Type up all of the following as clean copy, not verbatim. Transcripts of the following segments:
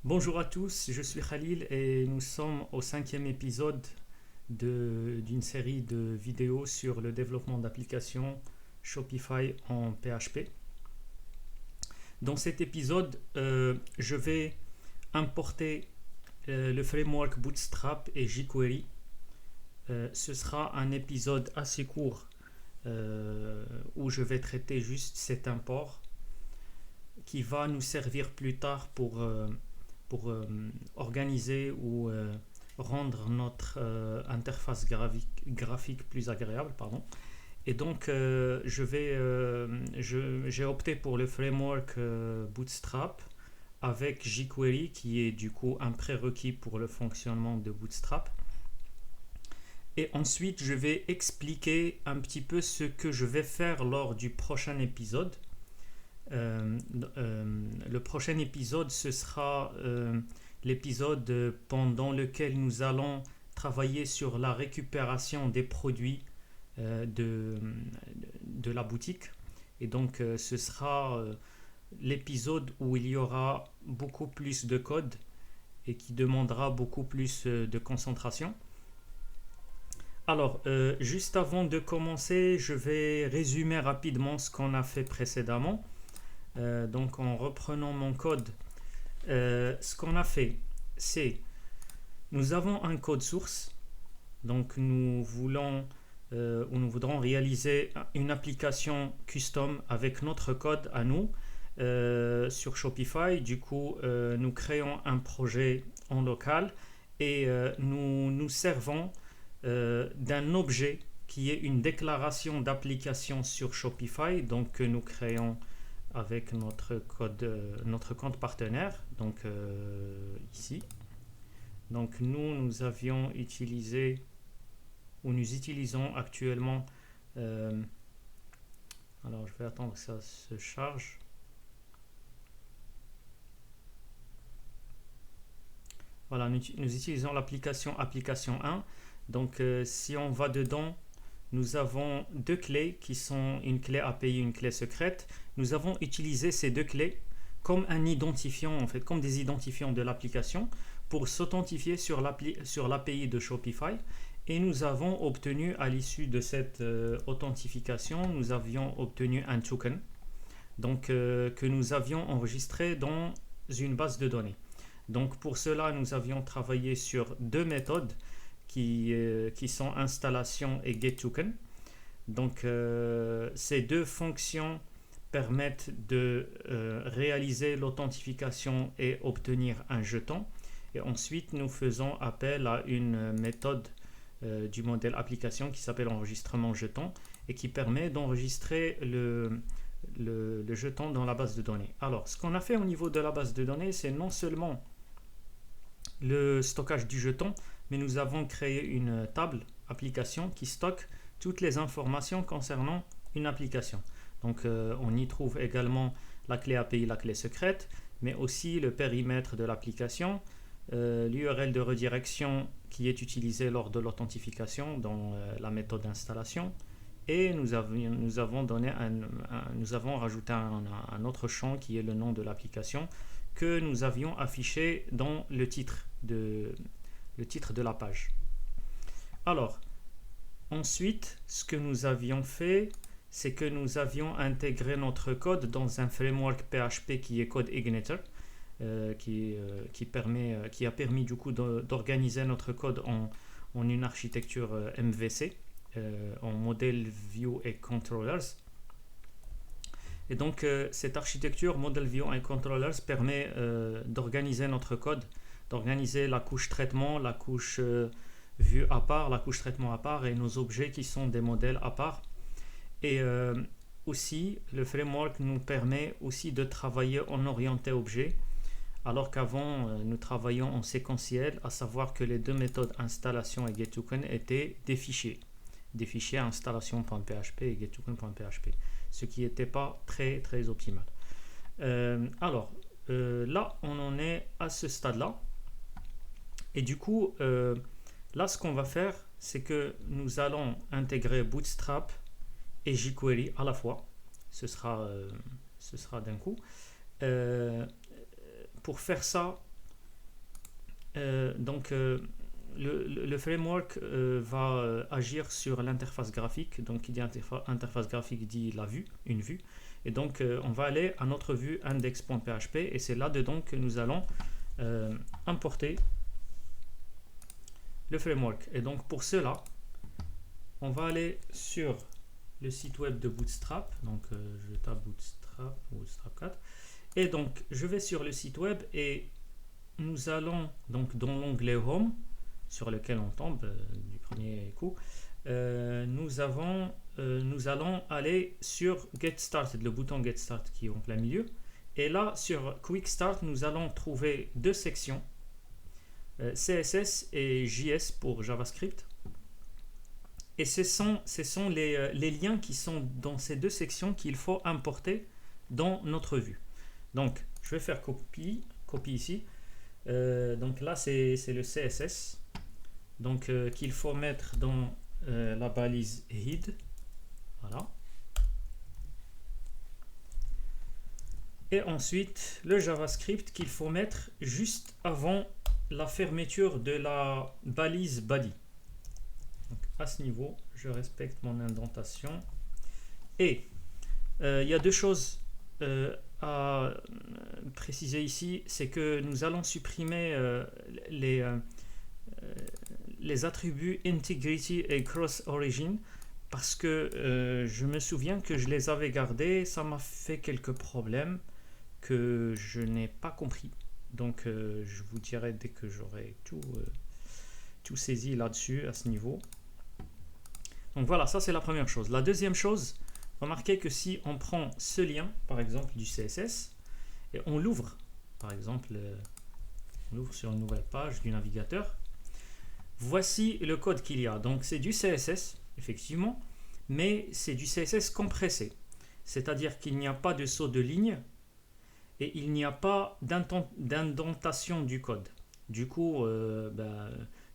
Bonjour à tous, je suis Khalil et nous sommes au cinquième épisode d'une série de vidéos sur le développement d'applications Shopify en PHP. Dans cet épisode, je vais importer le framework Bootstrap et jQuery. Ce sera un épisode assez court où je vais traiter juste cet import qui va nous servir plus tard pour organiser ou rendre notre interface graphique plus agréable. Pardon. Et donc, j'ai opté pour le framework Bootstrap avec jQuery qui est du coup un prérequis pour le fonctionnement de Bootstrap. Et ensuite, je vais expliquer un petit peu ce que je vais faire lors du prochain épisode. Euh, le prochain épisode, ce sera l'épisode pendant lequel nous allons travailler sur la récupération des produits de la boutique. Et donc, ce sera l'épisode où il y aura beaucoup plus de code et qui demandera beaucoup plus de concentration. Alors, juste avant de commencer, je vais résumer rapidement ce qu'on a fait précédemment. Donc en reprenant mon code, ce qu'on a fait, c'est nous avons un code source, donc nous voudrons réaliser une application custom avec notre code à nous sur Shopify. Du coup, nous créons un projet en local et nous servons d'un objet qui est une déclaration d'application sur Shopify, donc que nous créons avec notre compte partenaire, donc ici. Donc nous avions utilisé, ou nous utilisons actuellement, euh, alors je vais attendre que ça se charge. Voilà, nous utilisons l'application application 1. Donc si on va dedans, nous avons deux clés qui sont une clé API et une clé secrète. Nous avons utilisé ces deux clés comme un identifiant, en fait, comme des identifiants de l'application pour s'authentifier sur l'API de Shopify. Et nous avons obtenu, à l'issue de cette authentification, nous avions obtenu un token donc, que nous avions enregistré dans une base de données. Donc pour cela, nous avions travaillé sur deux méthodes qui sont installation et getToken. Donc ces deux fonctions permettent de réaliser l'authentification et obtenir un jeton. Et ensuite, nous faisons appel à une méthode du modèle application qui s'appelle enregistrement jeton et qui permet d'enregistrer le jeton dans la base de données. Alors, ce qu'on a fait au niveau de la base de données, c'est non seulement le stockage du jeton, mais nous avons créé une table application qui stocke toutes les informations concernant une application. Donc on y trouve également la clé API, la clé secrète, mais aussi le périmètre de l'application, l'URL de redirection qui est utilisée lors de l'authentification dans la méthode d'installation. Et nous avons rajouté un autre champ qui est le nom de l'application que nous avions affiché dans le titre de la page. Alors, ensuite, ce que nous avions fait, c'est que nous avions intégré notre code dans un framework PHP qui est CodeIgniter, qui a permis du coup d'organiser notre code en une architecture MVC, en Model View et Controllers. Et donc cette architecture Model View et Controllers permet d'organiser notre code, d'organiser la couche traitement, la couche vue à part, la couche traitement à part et nos objets qui sont des modèles à part. Et aussi, le framework nous permet aussi de travailler en orienté objet, alors qu'avant, nous travaillions en séquentiel, à savoir que les deux méthodes installation et getToken étaient des fichiers installation.php et getToken.php, ce qui n'était pas très optimal. Alors, là, on en est à ce stade-là. Et du coup, là, ce qu'on va faire, c'est que nous allons intégrer Bootstrap et jQuery à la fois. Ce sera d'un coup. Euh, pour faire ça, le framework va agir sur l'interface graphique. Donc, qui dit interface graphique dit la vue, une vue. Et donc, on va aller à notre vue index.php et c'est là-dedans que nous allons importer le framework. Et donc, pour cela, on va aller sur le site web de Bootstrap. Donc, je tape Bootstrap, Bootstrap 4. Et donc, je vais sur le site web et nous allons donc dans l'onglet Home, sur lequel on tombe du premier coup, nous allons aller sur Get Started, le bouton Get Start qui est en plein milieu. Et là, sur Quick Start, nous allons trouver deux sections, CSS et JS pour JavaScript. Et ce sont les liens qui sont dans ces deux sections qu'il faut importer dans notre vue. Donc, je vais faire copie ici. Donc là, c'est le CSS. Donc, qu'il faut mettre dans la balise head. Voilà. Et ensuite, le JavaScript qu'il faut mettre juste avant la fermeture de la balise body. Donc, à ce niveau, je respecte mon indentation. Et il y a deux choses à préciser ici, c'est que nous allons supprimer les attributs integrity et cross origin parce que je me souviens que je les avais gardés, ça m'a fait quelques problèmes que je n'ai pas compris. Donc je vous dirai dès que j'aurai tout saisi là-dessus à ce niveau. Donc voilà, ça c'est la première chose. La deuxième chose, remarquez que si on prend ce lien, par exemple du CSS, et on l'ouvre, par exemple, on l'ouvre sur une nouvelle page du navigateur, voici le code qu'il y a. Donc c'est du CSS, effectivement, mais c'est du CSS compressé. C'est-à-dire qu'il n'y a pas de saut de ligne et il n'y a pas d'indentation du code. Du coup,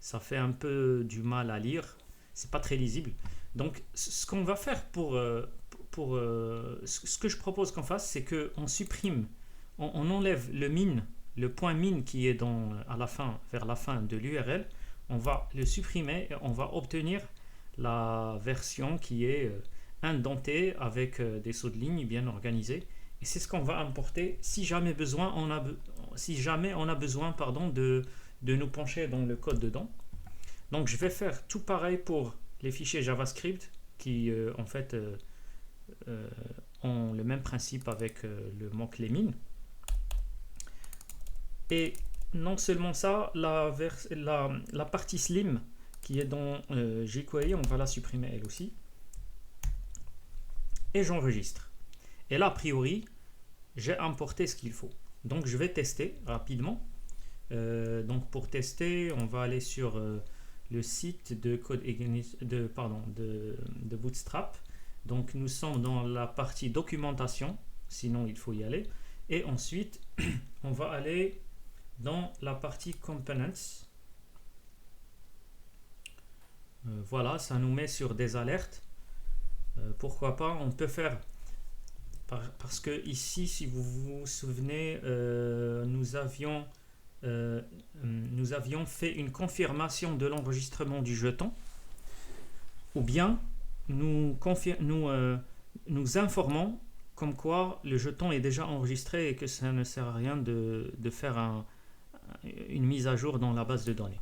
ça fait un peu du mal à lire. C'est pas très lisible. Donc, ce qu'on va faire ce que je propose qu'on fasse, c'est qu'on supprime, on enlève le point min qui est vers la fin de l'URL. On va le supprimer et on va obtenir la version qui est indentée avec des sauts de ligne bien organisés. Et c'est ce qu'on va importer si jamais on a besoin de nous pencher dans le code dedans. Donc je vais faire tout pareil pour les fichiers JavaScript qui ont le même principe avec le mot-clé min. Et non seulement ça, la partie slim qui est dans jQuery, on va la supprimer elle aussi. Et j'enregistre. Et là, a priori, j'ai importé ce qu'il faut. Donc je vais tester rapidement. Donc pour tester, on va aller sur le site de Bootstrap. Donc nous sommes dans la partie documentation, sinon il faut y aller. Et ensuite, on va aller dans la partie components. Voilà, ça nous met sur des alertes. Pourquoi pas, on peut faire parce que ici, si vous vous souvenez, nous avions fait une confirmation de l'enregistrement du jeton, ou bien nous informons comme quoi le jeton est déjà enregistré et que ça ne sert à rien de faire une mise à jour dans la base de données.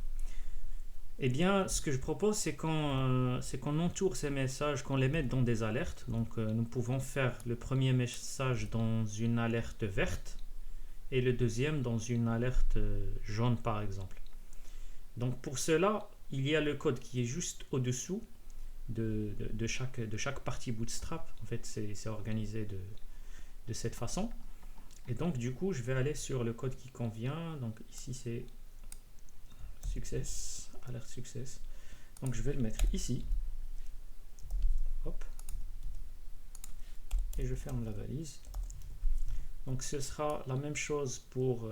Eh bien, ce que je propose, c'est qu'on entoure ces messages, qu'on les mette dans des alertes. Donc, nous pouvons faire le premier message dans une alerte verte et le deuxième dans une alerte jaune, par exemple. Donc, pour cela, il y a le code qui est juste au-dessous de chaque partie Bootstrap. En fait, c'est organisé de cette façon. Et donc, du coup, je vais aller sur le code qui convient. Donc, ici, c'est success. Alerte success. Donc je vais le mettre ici. Hop. Et je ferme la balise. Donc ce sera la même chose pour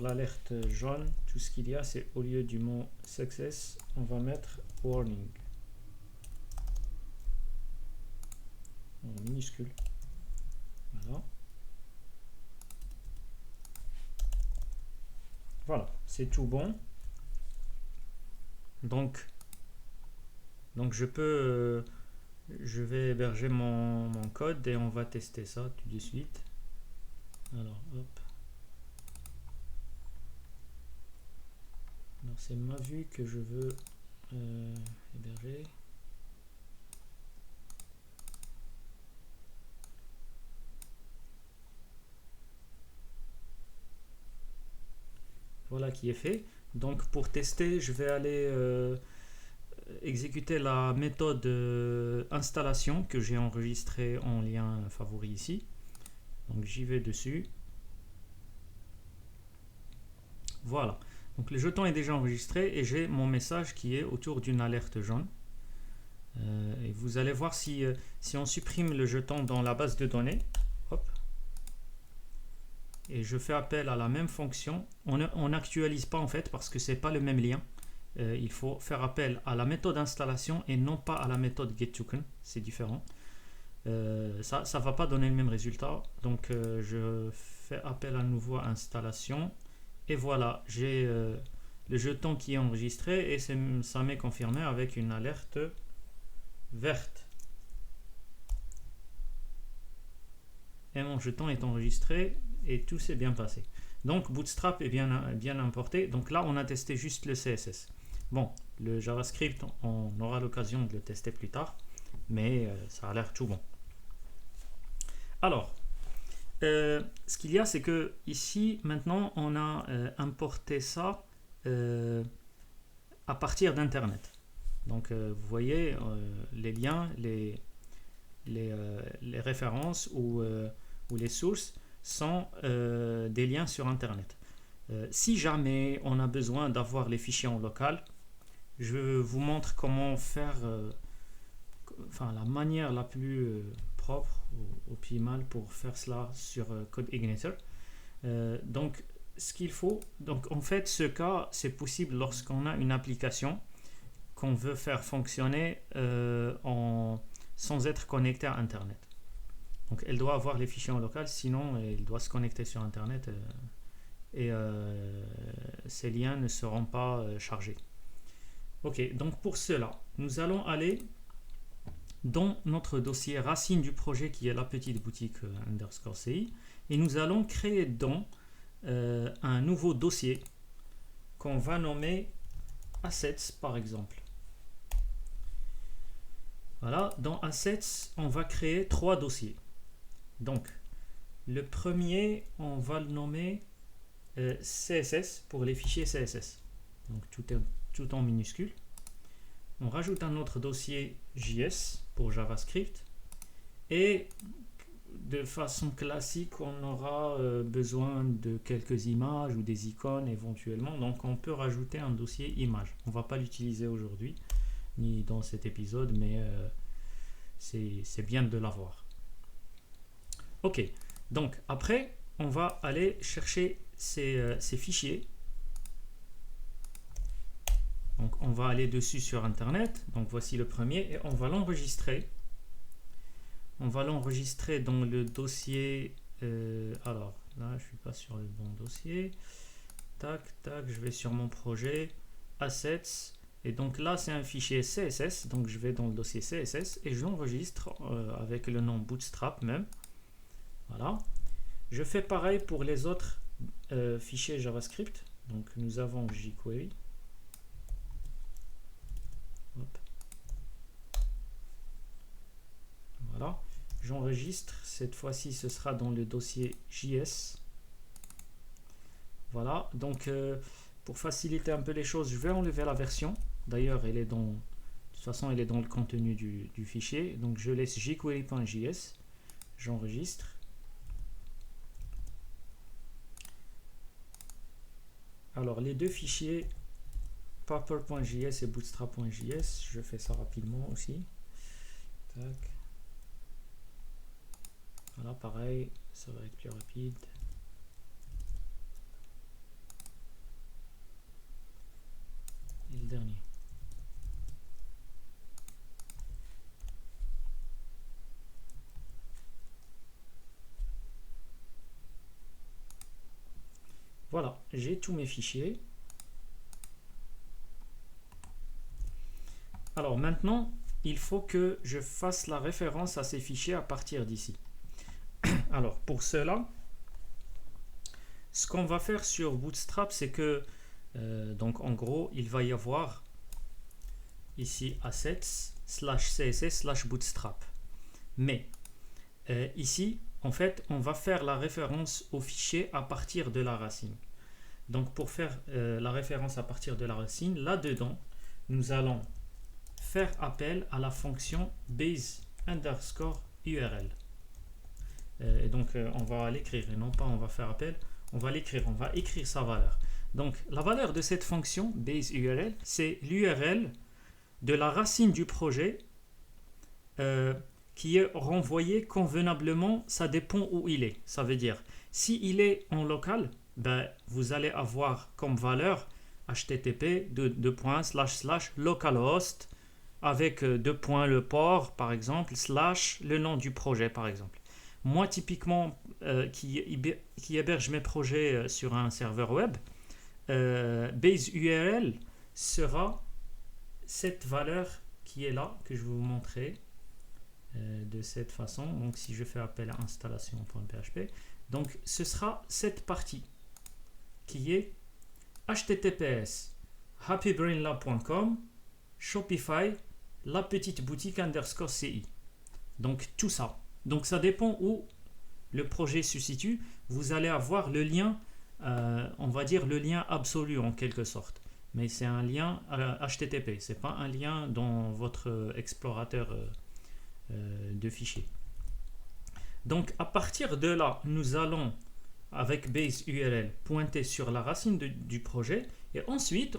l'alerte jaune. Tout ce qu'il y a, c'est au lieu du mot success, on va mettre warning. En minuscule. Voilà. Voilà, c'est tout bon. Donc, je vais héberger mon code et on va tester ça tout de suite. Alors, hop. Alors, c'est ma vue que je veux héberger. Voilà qui est fait. Donc, pour tester, je vais aller exécuter la méthode installation que j'ai enregistrée en lien favori ici. Donc, j'y vais dessus. Voilà. Donc le jeton est déjà enregistré et j'ai mon message qui est autour d'une alerte jaune. Et vous allez voir si on supprime le jeton dans la base de données, hop, et je fais appel à la même fonction, on n'actualise pas en fait parce que c'est pas le même lien. Il faut faire appel à la méthode installation et non pas à la méthode getToken, c'est différent. Ça ne va pas donner le même résultat. Donc je fais appel à nouveau à installation. Et voilà, j'ai le jeton qui est enregistré et ça m'est confirmé avec une alerte verte. Et mon jeton est enregistré et tout s'est bien passé. Donc Bootstrap est bien importé. Donc là, on a testé juste le CSS. Bon, le JavaScript, on aura l'occasion de le tester plus tard, mais ça a l'air tout bon. Alors, ce qu'il y a, c'est que ici, maintenant, on a importé ça à partir d'Internet. Donc, vous voyez, les liens, les références ou les sources sont des liens sur Internet. Si jamais on a besoin d'avoir les fichiers en local, je vous montre comment faire, la manière la plus propre ou optimale pour faire cela sur CodeIgniter. Donc, ce qu'il faut, donc en fait, ce cas, c'est possible lorsqu'on a une application qu'on veut faire fonctionner sans être connecté à Internet. Donc, elle doit avoir les fichiers en local, sinon elle doit se connecter sur Internet et ces liens ne seront pas chargés. Ok, donc pour cela, nous allons aller dans notre dossier racine du projet qui est la petite boutique underscore CI et nous allons créer dans un nouveau dossier qu'on va nommer Assets par exemple. Voilà, dans Assets, on va créer 3 dossiers. Donc, le premier, on va le nommer CSS pour les fichiers CSS. Donc, tout en minuscule. On rajoute un autre dossier JS pour JavaScript. Et de façon classique, on aura besoin de quelques images ou des icônes éventuellement. Donc, on peut rajouter un dossier image. On ne va pas l'utiliser aujourd'hui, ni dans cet épisode, mais c'est bien de l'avoir. Ok, donc après, on va aller chercher ces fichiers. Donc on va aller dessus sur Internet. Donc voici le premier et on va l'enregistrer. On va l'enregistrer dans le dossier. Alors là, je ne suis pas sur le bon dossier. Tac, tac, je vais sur mon projet. Assets. Et donc là, c'est un fichier CSS. Donc je vais dans le dossier CSS et je l'enregistre avec le nom Bootstrap même. Voilà. Je fais pareil pour les autres fichiers JavaScript. Donc nous avons jQuery. Hop. Voilà. J'enregistre. Cette fois-ci, ce sera dans le dossier JS. Voilà. Donc, pour faciliter un peu les choses, je vais enlever la version. D'ailleurs, elle est dans, de toute façon, elle est dans le contenu du fichier. Donc, je laisse jQuery.js. J'enregistre. Alors, les deux fichiers, paper.js et bootstrap.js, je fais ça rapidement aussi. Tac. Voilà, pareil, ça va être plus rapide. Et le dernier. Voilà, j'ai tous mes fichiers. Alors maintenant, il faut que je fasse la référence à ces fichiers à partir d'ici. Alors pour cela, ce qu'on va faire sur Bootstrap, c'est que donc en gros, il va y avoir ici assets/css/bootstrap. Mais ici, en fait, on va faire la référence au fichier à partir de la racine. Donc pour faire la référence à partir de la racine, là-dedans, nous allons faire appel à la fonction base_URL. Et donc on va l'écrire, et non pas on va faire appel, on va l'écrire, on va écrire sa valeur. Donc la valeur de cette fonction base_URL, c'est l'URL de la racine du projet qui est renvoyé convenablement, ça dépend où il est. Ça veut dire, si il est en local, ben, vous allez avoir comme valeur http localhost avec le port par exemple, / le nom du projet par exemple. Moi typiquement qui héberge mes projets sur un serveur web, base URL sera cette valeur qui est là, que je vais vous montrer de cette façon. Donc si je fais appel à installation.php, donc ce sera cette partie qui est https happybrainlab.com Shopify la petite boutique _ci. Donc tout ça. Donc ça dépend où le projet se situe. Vous allez avoir le lien, on va dire le lien absolu en quelque sorte. Mais c'est un lien HTTP, c'est pas un lien dans votre explorateur de fichiers. Donc à partir de là, nous allons avec base URL pointer sur la racine du projet et ensuite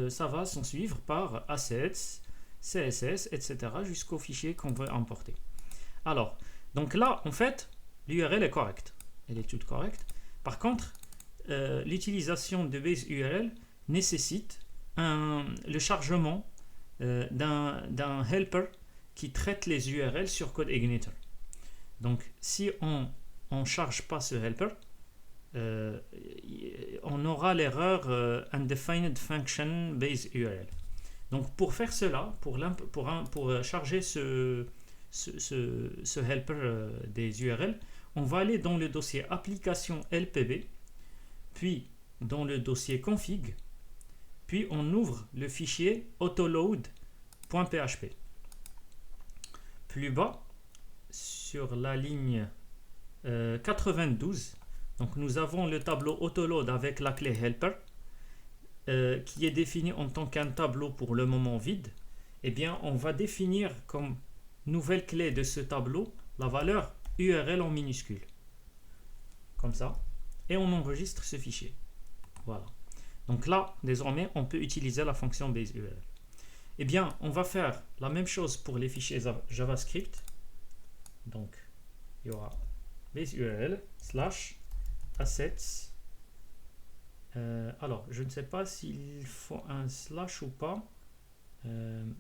ça va s'en suivre par assets, CSS, etc. jusqu'au fichier qu'on veut importer. Alors, donc là en fait l'URL est correcte, elle est toute correcte. Par contre, l'utilisation de base URL nécessite le chargement d'un helper qui traite les URL sur CodeIgniter. Donc si on ne charge pas ce helper, on aura l'erreur undefined function base URL. Donc pour faire cela, pour charger ce helper des URL, on va aller dans le dossier application LPB, puis dans le dossier config, puis on ouvre le fichier autoload.php. Plus bas, sur la ligne 92, donc nous avons le tableau autoload avec la clé helper qui est défini en tant qu'un tableau pour le moment vide. Eh bien, on va définir comme nouvelle clé de ce tableau la valeur URL en minuscule, comme ça, et on enregistre ce fichier. Voilà. Donc là, désormais, on peut utiliser la fonction base URL. Eh bien, on va faire la même chose pour les fichiers JavaScript. Donc, il y aura base URL / assets. Alors, je ne sais pas s'il faut un slash ou pas. On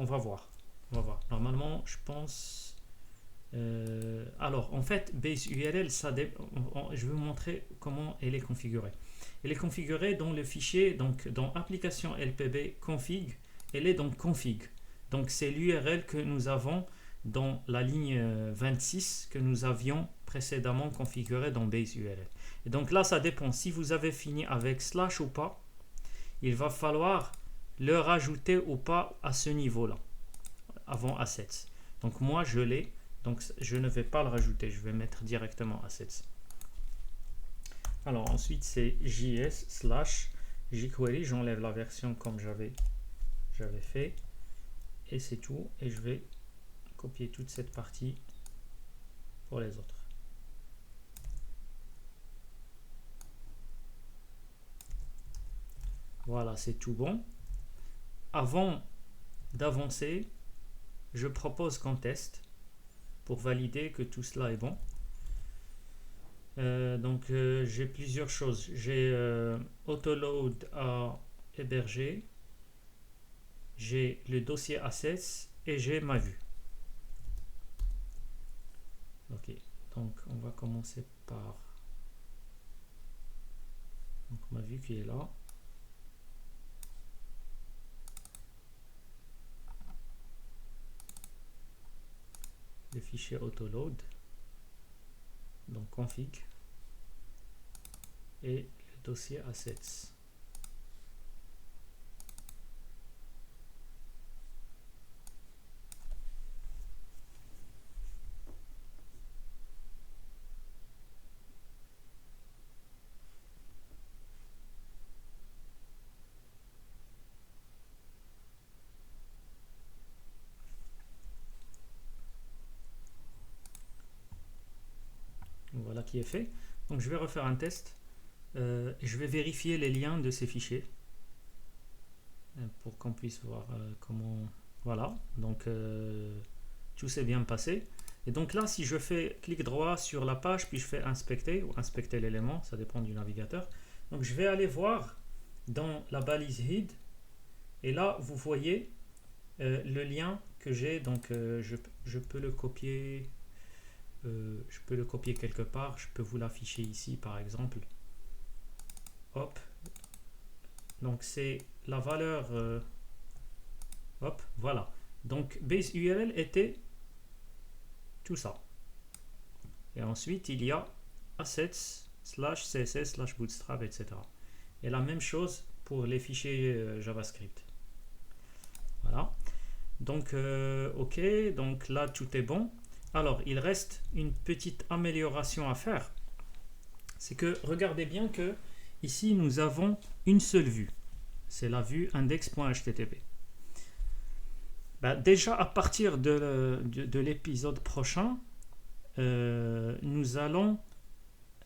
va voir. Normalement, je pense. Alors, en fait, base URL, je vais vous montrer comment elle est configurée. Elle est configurée dans le fichier, donc dans application LPB config. Elle est donc config. Donc, c'est l'URL que nous avons dans la ligne 26 que nous avions précédemment configurée dans base URL. Et donc là, ça dépend. Si vous avez fini avec slash ou pas, il va falloir le rajouter ou pas à ce niveau-là, avant assets. Donc moi, je l'ai. Donc je ne vais pas le rajouter, je vais mettre directement assets. Alors ensuite c'est js/jQuery, j'enlève la version comme j'avais fait et c'est tout. Et je vais copier toute cette partie pour les autres. Voilà, c'est tout bon. Avant d'avancer, je propose qu'on teste pour valider que tout cela est bon. Donc j'ai plusieurs choses. J'ai Autoload à héberger, j'ai le dossier assets et j'ai ma vue. Ok, donc on va commencer par Donc on a vu qu'il est là. Le fichier autoload, donc config, et le dossier assets. Voilà qui est fait. Donc je vais refaire un test et je vais vérifier les liens de ces fichiers pour qu'on puisse voir comment. Voilà, donc tout s'est bien passé. Et donc là, si je fais clic droit sur la page, puis je fais inspecter ou inspecter l'élément, ça dépend du navigateur. Donc je vais aller voir dans la balise head et là vous voyez le lien que j'ai. Donc je peux le copier. Je peux le copier quelque part, je peux vous l'afficher ici par exemple. Hop, donc c'est la valeur. Hop, voilà. Donc base URL était tout ça. Et ensuite il y a assets /css /bootstrap, etc. Et la même chose pour les fichiers JavaScript. Voilà. Donc ok, donc là tout est bon. Alors, il reste une petite amélioration à faire. C'est que, regardez bien que ici, nous avons une seule vue. C'est la vue index.html. Déjà, à partir de l'épisode prochain, nous allons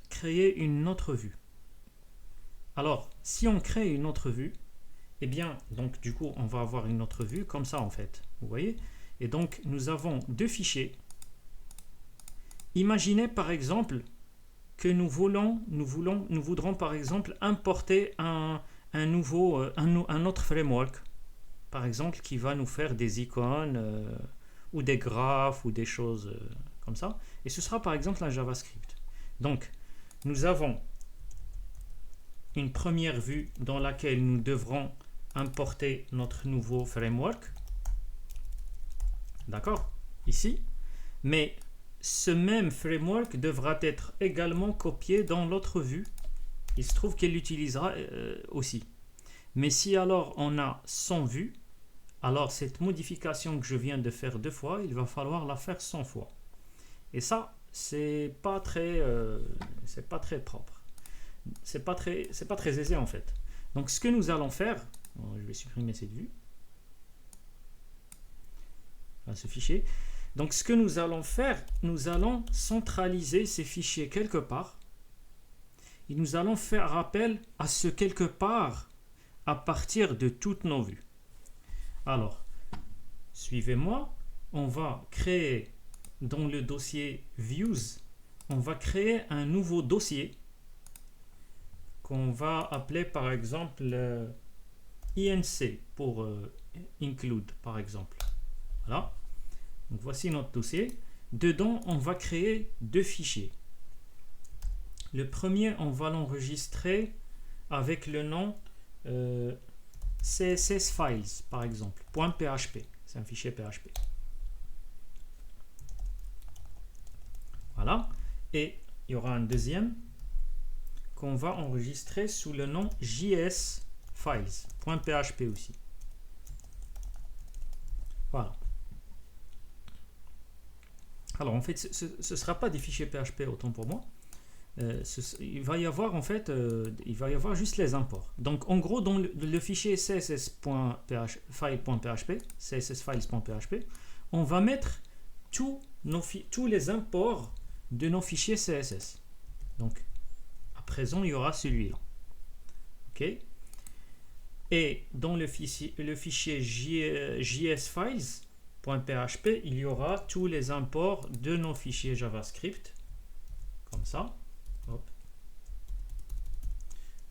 créer une autre vue. Alors, si on crée une autre vue, eh bien, donc du coup, on va avoir une autre vue comme ça, en fait. Vous voyez? Et donc, nous avons deux fichiers. Imaginez par exemple que nous voudrons par exemple importer un autre framework, par exemple qui va nous faire des icônes ou des graphes ou des choses comme ça. Et ce sera par exemple un JavaScript. Donc nous avons une première vue dans laquelle nous devrons importer notre nouveau framework. D'accord? Ici. Mais ce même framework devra être également copié dans l'autre vue. Il se trouve qu'elle l'utilisera aussi. Mais si alors on a 100 vues, alors cette modification que je viens de faire 2 fois, il va falloir la faire 100 fois. Et ça, c'est pas très propre. C'est pas très aisé en fait. Donc ce que nous allons faire, je vais supprimer cette vue, enfin, ce fichier. Donc ce que nous allons faire, nous allons centraliser ces fichiers quelque part et nous allons faire appel à ce quelque part à partir de toutes nos vues. Alors, suivez-moi, on va créer dans le dossier Views, on va créer un nouveau dossier qu'on va appeler par exemple INC pour include par exemple. Voilà. Donc voici notre dossier. Dedans, on va créer 2 fichiers. Le premier, on va l'enregistrer avec le nom CSS Files, par exemple, .php. C'est un fichier PHP. Voilà. Et il y aura un deuxième qu'on va enregistrer sous le nom JS Files, .php aussi. Voilà. Alors en fait, ce ne sera pas des fichiers PHP autant pour moi. Il va y avoir en fait, il va y avoir juste les imports. Donc en gros, dans le fichier css.files.php, on va mettre tous les imports de nos fichiers CSS. Donc à présent, il y aura celui-là. Ok. Et dans le fichier jsfiles.php, il y aura tous les imports de nos fichiers JavaScript, comme ça. Hop.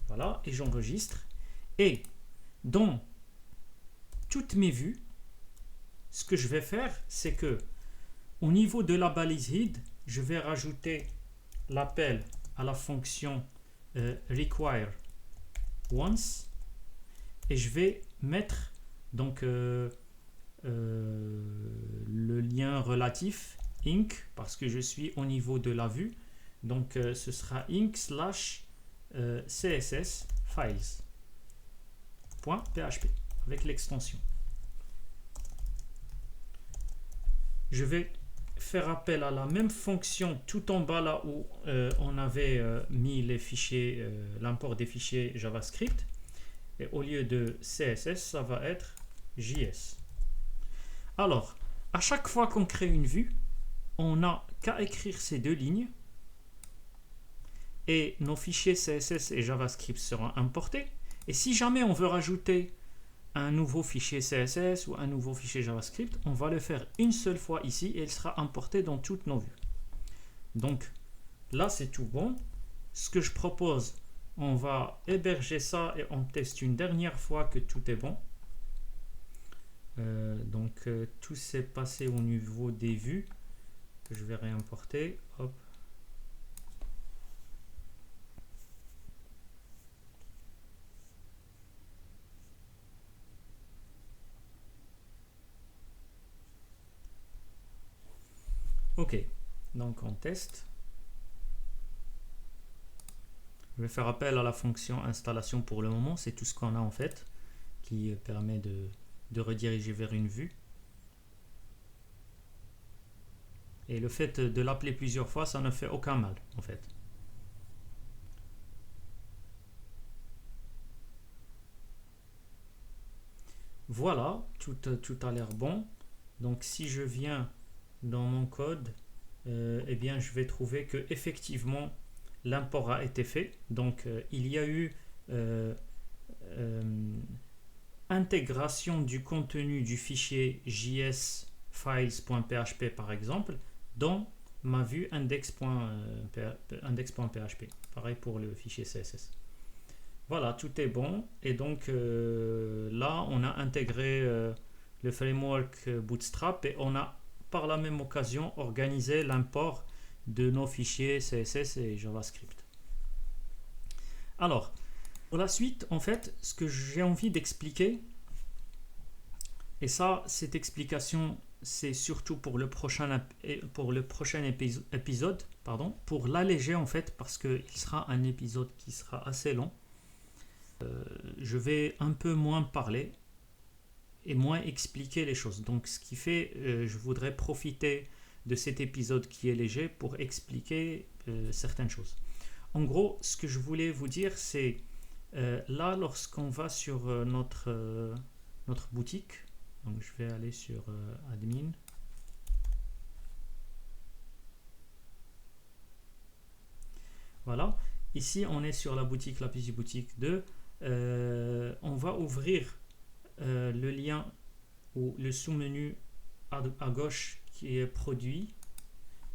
Voilà, et j'enregistre. Et dans toutes mes vues, ce que je vais faire, c'est que au niveau de la balise head, je vais rajouter l'appel à la fonction require once, et je vais mettre donc le lien relatif inc, parce que je suis au niveau de la vue, donc ce sera inc slash css files.php avec l'extension. Je vais faire appel à la même fonction tout en bas là où on avait mis les fichiers, l'import des fichiers JavaScript, et au lieu de CSS ça va être JS. Alors à chaque fois qu'on crée une vue, on n'a qu'à écrire ces deux lignes et nos fichiers CSS et JavaScript seront importés, et si jamais on veut rajouter un nouveau fichier CSS ou un nouveau fichier JavaScript, on va le faire une seule fois ici et il sera importé dans toutes nos vues. Donc là c'est tout bon. Ce que je propose, on va héberger ça et on teste une dernière fois que tout est bon. Tout s'est passé au niveau des vues que je vais réimporter. Hop. Ok, donc on teste. Je vais faire appel à la fonction installation pour le moment, c'est tout ce qu'on a en fait, qui permet de rediriger vers une vue. Et le fait de l'appeler plusieurs fois, ça ne fait aucun mal en fait. Voilà, tout a l'air bon. Donc si je viens dans mon code, eh bien je vais trouver que effectivement l'import a été fait. Donc il y a eu intégration du contenu du fichier jsfiles.php par exemple dans ma vue index.php. Pareil pour le fichier CSS. Voilà, tout est bon. Et donc là, on a intégré le framework Bootstrap et on a par la même occasion organisé l'import de nos fichiers CSS et JavaScript. Alors, pour la suite, en fait, ce que j'ai envie d'expliquer, et ça, cette explication, c'est surtout pour le prochain épisode, pardon, pour l'alléger en fait, parce qu'il sera un épisode qui sera assez long. Je vais un peu moins parler et moins expliquer les choses. Donc ce qui fait, je voudrais profiter de cet épisode qui est léger pour expliquer certaines choses. En gros, ce que je voulais vous dire, c'est là, lorsqu'on va sur notre boutique, donc je vais aller sur admin. Voilà, ici on est sur la boutique, la petite boutique 2. On va ouvrir le lien ou le sous-menu à gauche qui est produit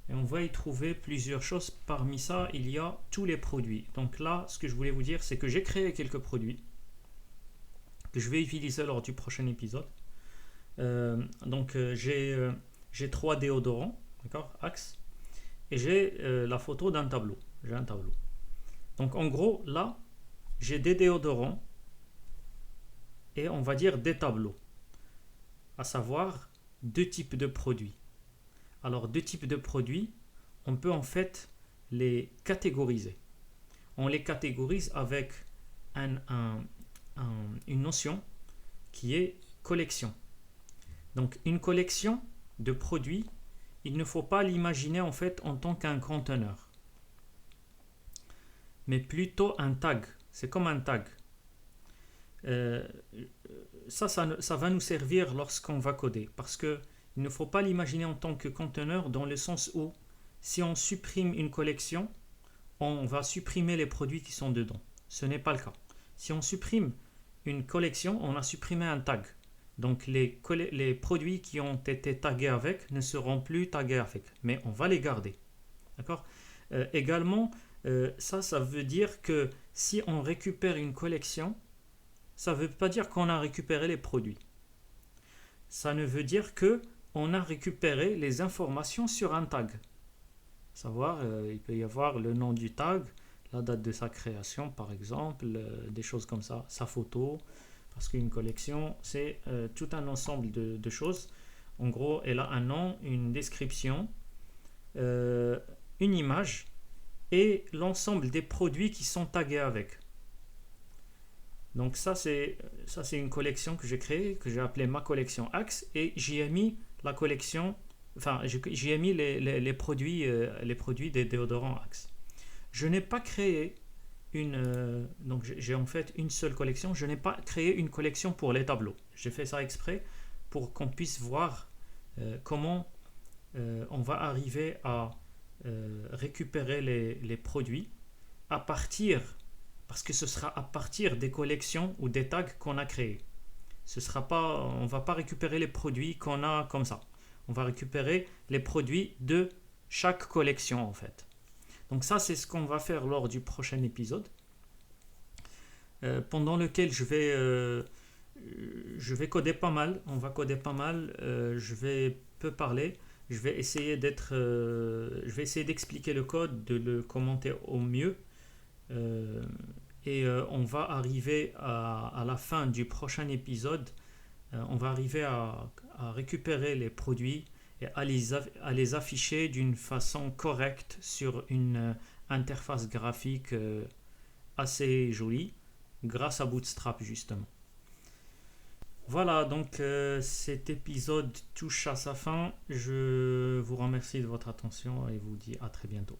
et on va y trouver plusieurs choses. Parmi ça, il y a tous les produits. Donc là, ce que je voulais vous dire, c'est que j'ai créé quelques produits que je vais utiliser lors du prochain épisode. J'ai 3 déodorants, d'accord, Axe, et j'ai la photo d'un tableau. J'ai un tableau. Donc en gros, là, j'ai des déodorants et on va dire des tableaux, à savoir 2 types de produits. Alors 2 types de produits, on peut en fait les catégoriser. On les catégorise avec une notion qui est collection. Donc une collection de produits, il ne faut pas l'imaginer en fait en tant qu'un conteneur, mais plutôt un tag. C'est comme un tag. Ça va nous servir lorsqu'on va coder, parce que il ne faut pas l'imaginer en tant que conteneur dans le sens où si on supprime une collection, on va supprimer les produits qui sont dedans. Ce n'est pas le cas. Si on supprime une collection, on a supprimé un tag. Donc les produits qui ont été tagués avec ne seront plus tagués avec, mais on va les garder. D'accord ? Également, ça veut dire que si on récupère une collection, ça ne veut pas dire qu'on a récupéré les produits. Ça ne veut dire que on a récupéré les informations sur un tag. Savoir, il peut y avoir le nom du tag, la date de sa création par exemple, des choses comme ça, sa photo, parce qu'une collection c'est tout un ensemble de choses. En gros, elle a un nom, une description, une image et l'ensemble des produits qui sont tagués avec. Donc ça c'est une collection que j'ai créée, que j'ai appelée ma collection Axe, et j'y ai mis la collection, enfin j'y ai mis les produits des déodorants Axe. Je n'ai pas créé donc j'ai en fait une seule collection. Je n'ai pas créé une collection pour les tableaux. J'ai fait ça exprès pour qu'on puisse voir comment on va arriver à récupérer les produits à partir, parce que ce sera à partir des collections ou des tags qu'on a créés. On ne va pas récupérer les produits qu'on a comme ça. On va récupérer les produits de chaque collection en fait. Donc ça, c'est ce qu'on va faire lors du prochain épisode, pendant lequel je vais coder pas mal. On va coder pas mal. Je vais peu parler. Je vais essayer d'expliquer le code, de le commenter au mieux. On va arriver à la fin du prochain épisode. On va arriver à récupérer les produits et à les afficher d'une façon correcte sur une interface graphique assez jolie grâce à Bootstrap justement. Voilà, donc cet épisode touche à sa fin. Je vous remercie de votre attention et vous dis à très bientôt.